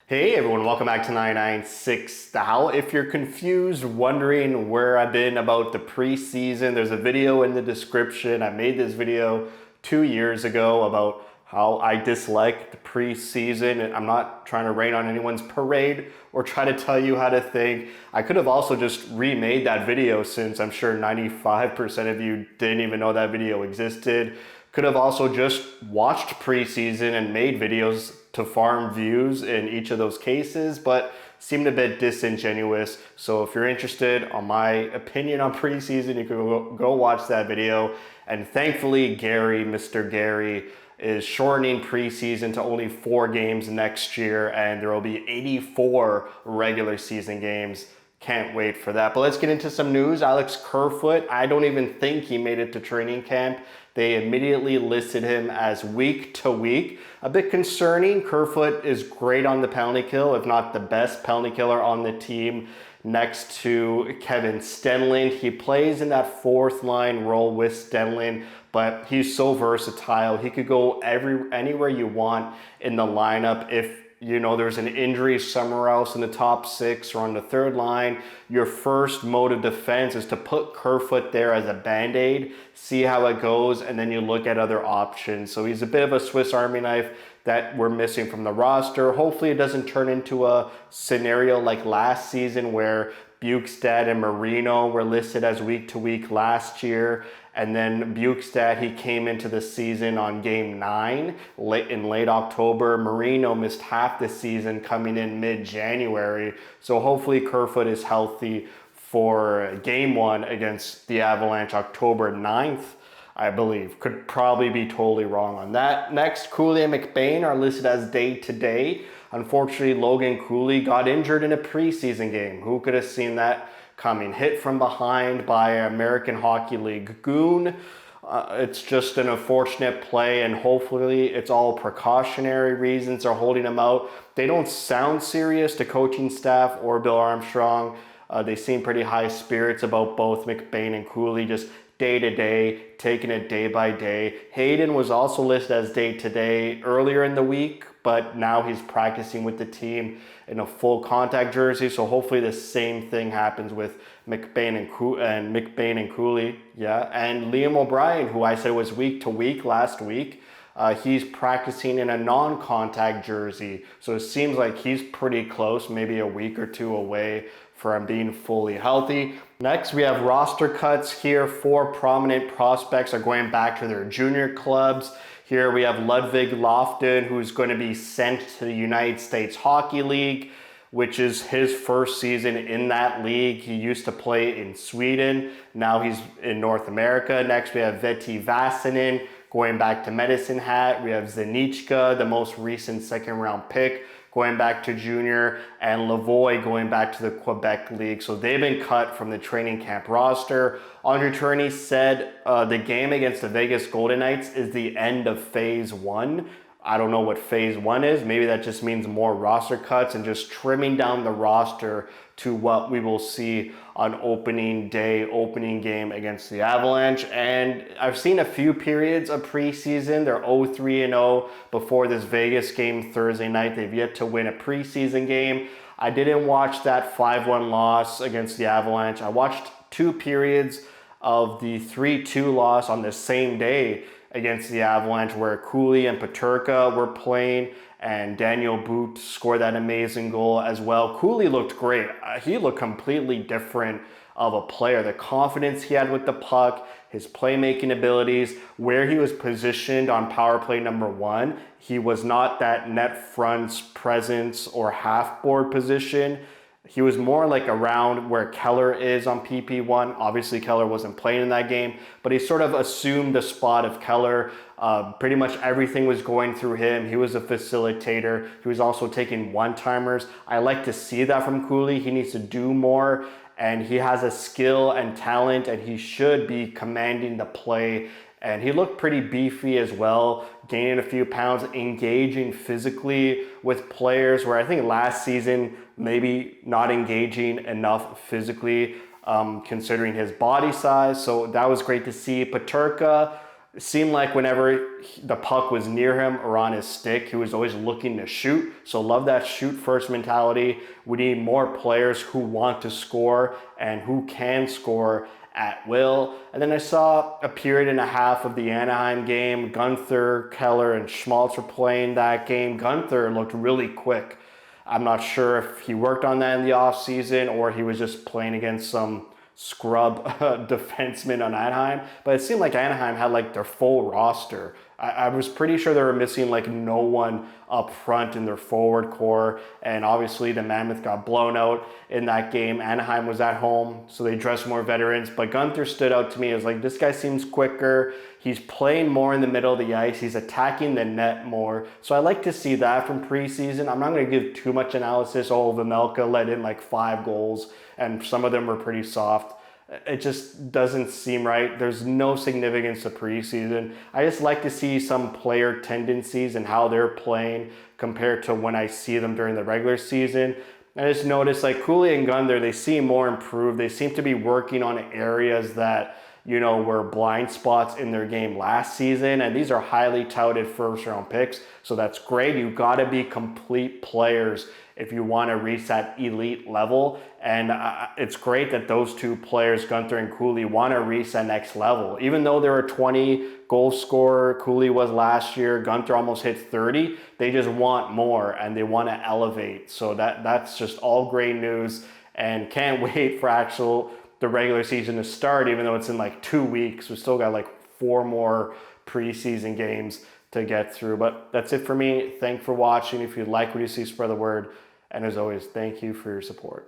Hey everyone, welcome back to 996 The Howl. If you're confused, wondering where I've been about the preseason, there's a video in the description. I made this video 2 years ago about how I dislike the preseason. And I'm not trying to rain on anyone's parade or try to tell you how to think. I could have also just remade that video since I'm sure 95% of you didn't even know that video existed. Could have also just watched preseason and made videos to farm views in each of those cases, but seemed a bit disingenuous. So if you're interested on my opinion on preseason, you can go watch that video. And thankfully, Mr. Gary, is shortening preseason to only 4 games next year, and there will be 84 regular season games. Can't wait for that. But let's get into some news. Alex Kerfoot, I don't even think he made it to training camp. They immediately listed him as week to week. A bit concerning. Kerfoot is great on the penalty kill, if not the best penalty killer on the team, next to Kevin Stenlund. He plays in that 4th line role with Stenlund, but he's so versatile. He could go anywhere you want in the lineup. If there's an injury somewhere else in the top 6 or on the 3rd line, your first mode of defense is to put Kerfoot there as a band-aid, see how it goes, and then you look at other options. So he's a bit of a Swiss Army knife that we're missing from the roster. Hopefully it doesn't turn into a scenario like last season where Bukestad and Marino were listed as week to week last year. And then Bukestad, he came into the season on game 9 in late October. Marino missed half the season coming in mid-January. So hopefully Kerfoot is healthy for game 1 against the Avalanche October 9th, I believe. Could probably be totally wrong on that. Next, Cooley and McBain are listed as day-to-day. Unfortunately, Logan Cooley got injured in a preseason game. Who could have seen that coming? Hit from behind by an American Hockey League goon. It's just an unfortunate play, and hopefully it's all precautionary reasons are holding him out. They don't sound serious to coaching staff or Bill Armstrong. They seem pretty high spirits about both McBain and Cooley, just day to day, taking it day by day. Hayden was also listed as day to day earlier in the week, but now he's practicing with the team in a full contact jersey. So hopefully the same thing happens with McBain and Cooley. Yeah, and Liam O'Brien, who I said was week to week last week, he's practicing in a non-contact jersey. So it seems like he's pretty close, maybe a week or 2 away from being fully healthy. Next, we have roster cuts here. 4 prominent prospects are going back to their junior clubs. Here we have Ludwig Lofton, who's going to be sent to the United States Hockey League, which is his first season in that league. He used to play in Sweden. Now he's in North America. Next, we have Veti Vasanen going back to Medicine Hat. We have Zanichka, the most recent 2nd round pick, going back to junior, and Lavoie going back to the Quebec League. So they've been cut from the training camp roster. Andre Tourney said the game against the Vegas Golden Knights is the end of phase 1. I don't know what phase 1 is. Maybe that just means more roster cuts and just trimming down the roster to what we will see on opening game against the Avalanche. And I've seen a few periods of preseason. They're 0-3-0 before this Vegas game Thursday night. They've yet to win a preseason game. I didn't watch that 5-1 loss against the Avalanche. I watched 2 periods of the 3-2 loss on the same day against the Avalanche, where Cooley and Peterka were playing, and Daniel Boot scored that amazing goal as well. Cooley looked great. He looked completely different of a player. The confidence he had with the puck, his playmaking abilities, where he was positioned on power play number 1. He was not that net fronts presence or half board position. He was more like around where Keller is on PP1. Obviously, Keller wasn't playing in that game, but he sort of assumed the spot of Keller. Pretty much everything was going through him. He was a facilitator. He was also taking one-timers. I like to see that from Cooley. He needs to do more, and he has a skill and talent, and he should be commanding the play. And he looked pretty beefy as well, gaining a few pounds, engaging physically with players, where I think last season maybe not engaging enough physically considering his body size. So that was great to see. Peterka, It seemed like whenever the puck was near him or on his stick, he was always looking to shoot. So love that shoot first mentality. We need more players who want to score and who can score at will. And then I saw a period and a half of the Anaheim game. Gunther, Keller, and Schmaltz were playing that game. Gunther looked really quick. I'm not sure if he worked on that in the offseason or he was just playing against some scrub defenseman on Anaheim, but it seemed like Anaheim had like their full roster. I was pretty sure they were missing like no one up front in their forward core, and obviously the Mammoth got blown out in that game. Anaheim was at home, so they dressed more veterans, but Gunther stood out to me as like, this guy seems quicker, he's playing more in the middle of the ice, he's attacking the net more, so I like to see that from preseason. I'm not going to give too much analysis. Vejmelka let in like 5 goals, and some of them were pretty soft. It just doesn't seem right. There's no significance to preseason. I just like to see some player tendencies and how they're playing compared to when I see them during the regular season. I just noticed like Cooley and Gunther, they seem more improved. They seem to be working on areas that, you know, were blind spots in their game last season. And these are highly touted first round picks. So that's great. You've got to be complete players if you want to reach that elite level. And it's great that those two players, Gunther and Cooley, want to reach that next level. Even though they were 20 goal scorer, Cooley was last year, Gunther almost hit 30, they just want more and they want to elevate. So that's just all great news, and can't wait for the regular season to start, even though it's in like 2 weeks. We still got like 4 more preseason games to get through. But that's it for me. Thanks for watching. If you like what you see, spread the word. And as always, thank you for your support.